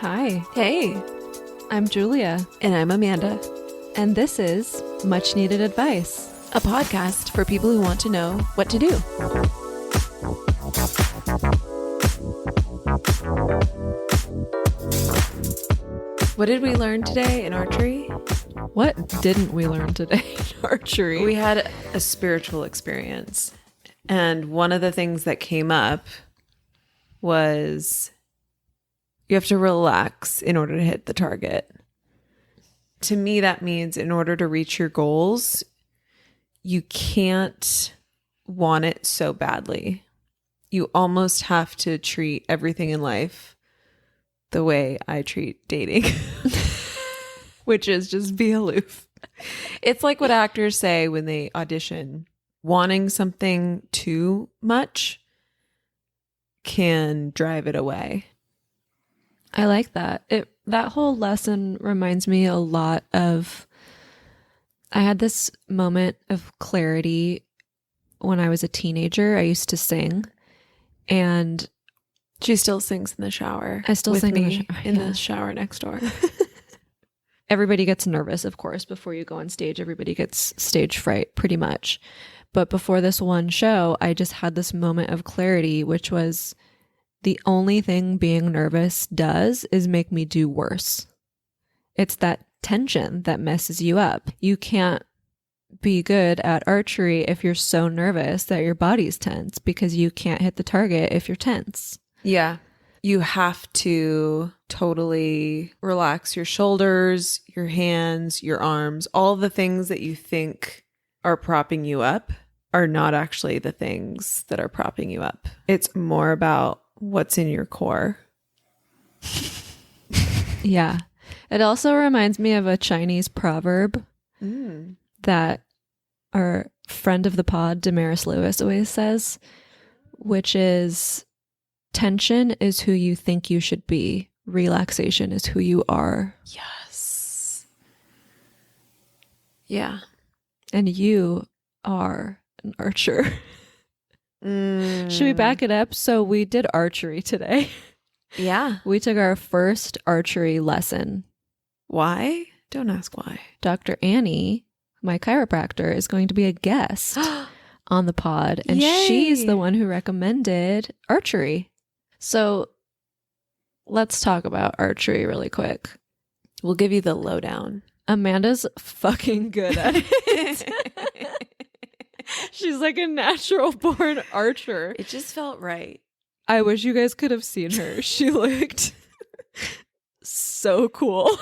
Hi, Hey, I'm Julia, and I'm Amanda, and this is Much Needed Advice. a podcast for people who want to know what to do. What did we learn today in archery? What didn't we learn today in archery? We had a spiritual experience, and one of the things that came up was you have to relax in order to hit the target. To me, that means in order to reach your goals, you can't want it so badly. You almost have to treat everything in life the way I treat dating, which is just be aloof. It's like what actors say when they audition. Wanting something too much can drive it away. I like that. That whole lesson reminds me a lot of, I had this moment of clarity when I was a teenager. I used to sing, and She still sings in the shower. I still with sing in the me shower, in yeah. the shower next door. everybody gets nervous, of course, before you go on stage. Everybody gets stage fright pretty much. But before this one show, I just had this moment of clarity, which was the only thing being nervous does is make me do worse. It's that tension that messes you up. You can't be good at archery if you're so nervous that your body's tense, because you can't hit the target if you're tense. Yeah. You have to totally relax your shoulders, your hands, your arms. All the things that you think are propping you up are not actually the things that are propping you up. It's more about what's in your core. Yeah. It also reminds me of a Chinese proverb that our friend of the pod, Damaris Lewis, always says, which is, tension is who you think you should be. Relaxation is who you are. Yes. Yeah. And you are an archer. Should we back it up? So we did archery today. Yeah. We took our first archery lesson. Why? Don't ask why. Dr. Annie, my chiropractor, is going to be a guest on the pod, and Yay. she's the one who recommended archery. So let's talk about archery really quick. We'll give you the lowdown. Amanda's fucking good at it. She's like a natural born archer. It just felt right. I wish you guys could have seen her. She looked so cool.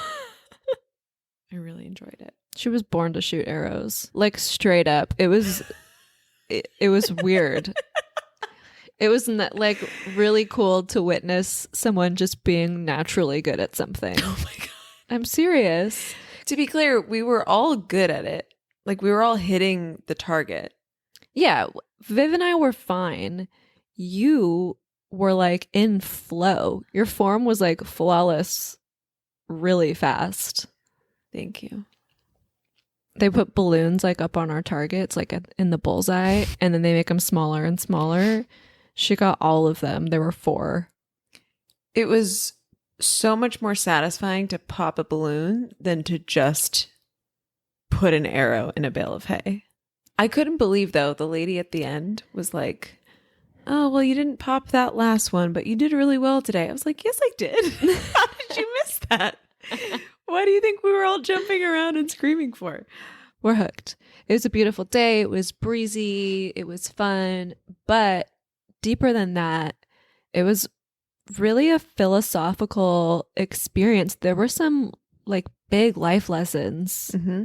I really enjoyed it. She was born to shoot arrows. Like, straight up. It was weird. It was like really cool to witness someone just being naturally good at something. Oh my God. I'm serious. To be clear, we were all good at it. Like, we were all hitting the target. Yeah, Viv and I were fine. You were like in flow. Your form was like flawless really fast. Thank you. They put balloons like up on our targets, like in the bullseye, and then they make them smaller and smaller. She got all of them. There were 4. It was so much more satisfying to pop a balloon than to just put an arrow in a bale of hay. I couldn't believe, though, the lady at the end was like, "Oh, well, you didn't pop that last one, but you did really well today." I was like, "Yes, I did." How did you miss that? Why do you think we were all jumping around and screaming for? We're hooked. It was a beautiful day. It was breezy. It was fun. But deeper than that, it was really a philosophical experience. There were some like big life lessons. Mm-hmm.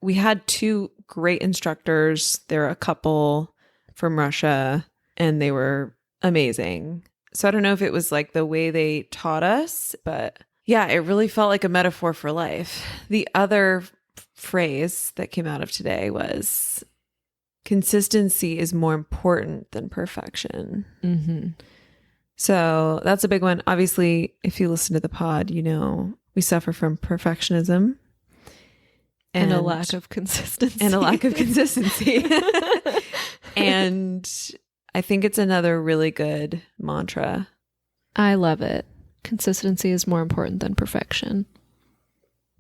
We had 2 great instructors. There were a couple from Russia, and they were amazing. So I don't know if it was like the way they taught us, but yeah, it really felt like a metaphor for life. The other phrase that came out of today was, consistency is more important than perfection. Mm-hmm. So that's a big one. Obviously, if you listen to the pod, you know we suffer from perfectionism. And a lack of consistency. And I think it's another really good mantra. I love it. Consistency is more important than perfection.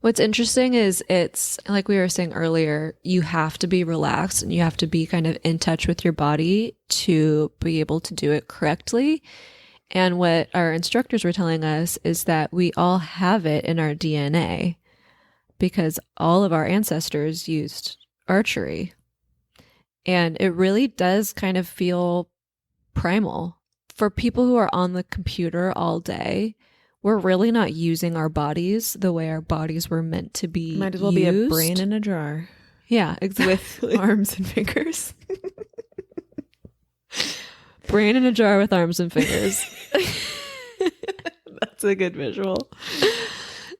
What's interesting is it's like we were saying earlier, you have to be relaxed and you have to be kind of in touch with your body to be able to do it correctly. And what our instructors were telling us is that we all have it in our DNA because all of our ancestors used archery. And it really does kind of feel primal. For people who are on the computer all day, we're really not using our bodies the way our bodies were meant to be Might as well used. be a brain in a jar. Yeah, exactly. With arms and fingers. Brain in a jar with arms and fingers. That's a good visual.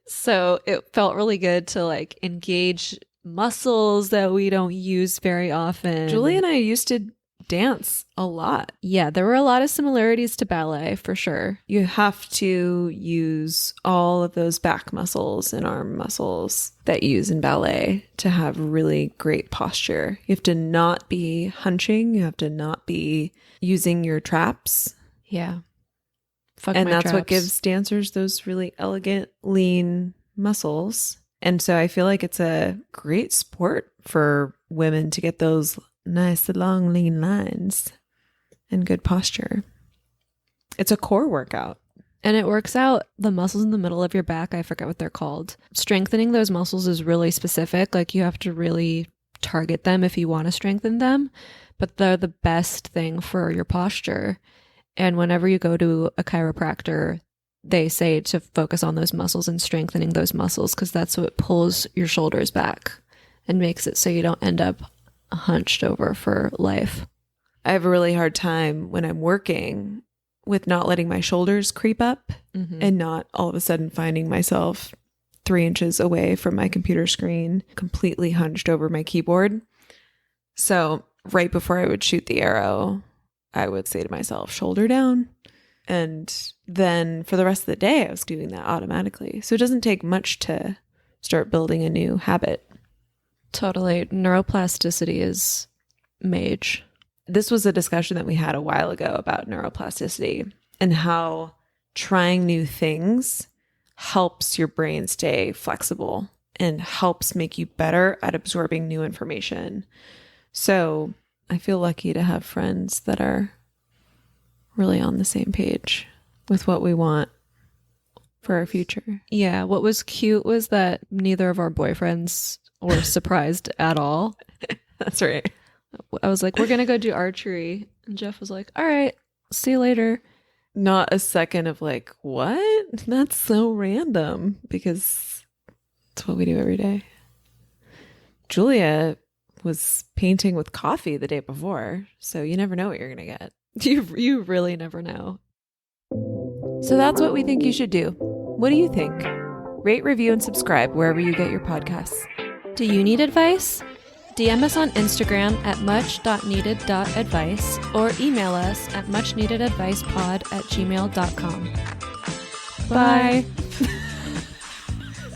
So it felt really good to like engage muscles that we don't use very often. Julie and I used to dance a lot. Yeah, there were a lot of similarities to ballet for sure. You have to use all of those back muscles and arm muscles that you use in ballet to have really great posture. You have to not be hunching. You have to not be using your traps. Yeah. And that's what gives dancers those really elegant, lean muscles. And so I feel like it's a great sport for women to get those nice, long, lean lines and good posture. It's a core workout. And it works out the muscles in the middle of your back. I forget what they're called. Strengthening those muscles is really specific. Like you have to really target them if you want to strengthen them. But they're the best thing for your posture. And whenever you go to a chiropractor, they say to focus on those muscles and strengthening those muscles because that's what pulls your shoulders back and makes it so you don't end up hunched over for life. I have a really hard time when I'm working with not letting my shoulders creep up and not all of a sudden finding myself 3 inches away from my computer screen, completely hunched over my keyboard. So right before I would shoot the arrow, I would say to myself, shoulder down. And then for the rest of the day, I was doing that automatically. So it doesn't take much to start building a new habit. Totally. Neuroplasticity is mage. This was a discussion that we had a while ago about neuroplasticity and how trying new things helps your brain stay flexible and helps make you better at absorbing new information. So I feel lucky to have friends that are really on the same page with what we want for our future. Yeah. What was cute was that neither of our boyfriends were surprised at all. That's right. I was like, we're going to go do archery. And Jeff was like, all right, see you later. Not a second of like, what? That's so random because it's what we do every day. Julia was painting with coffee the day before, so you never know what you're going to get. You really never know. So that's what we think you should do. What do you think? Rate, review, and subscribe wherever you get your podcasts. Do you need advice? DM us on Instagram at much.needed.advice or email us at muchneededadvicepod@gmail.com. Bye.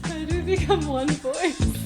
How did we become one voice?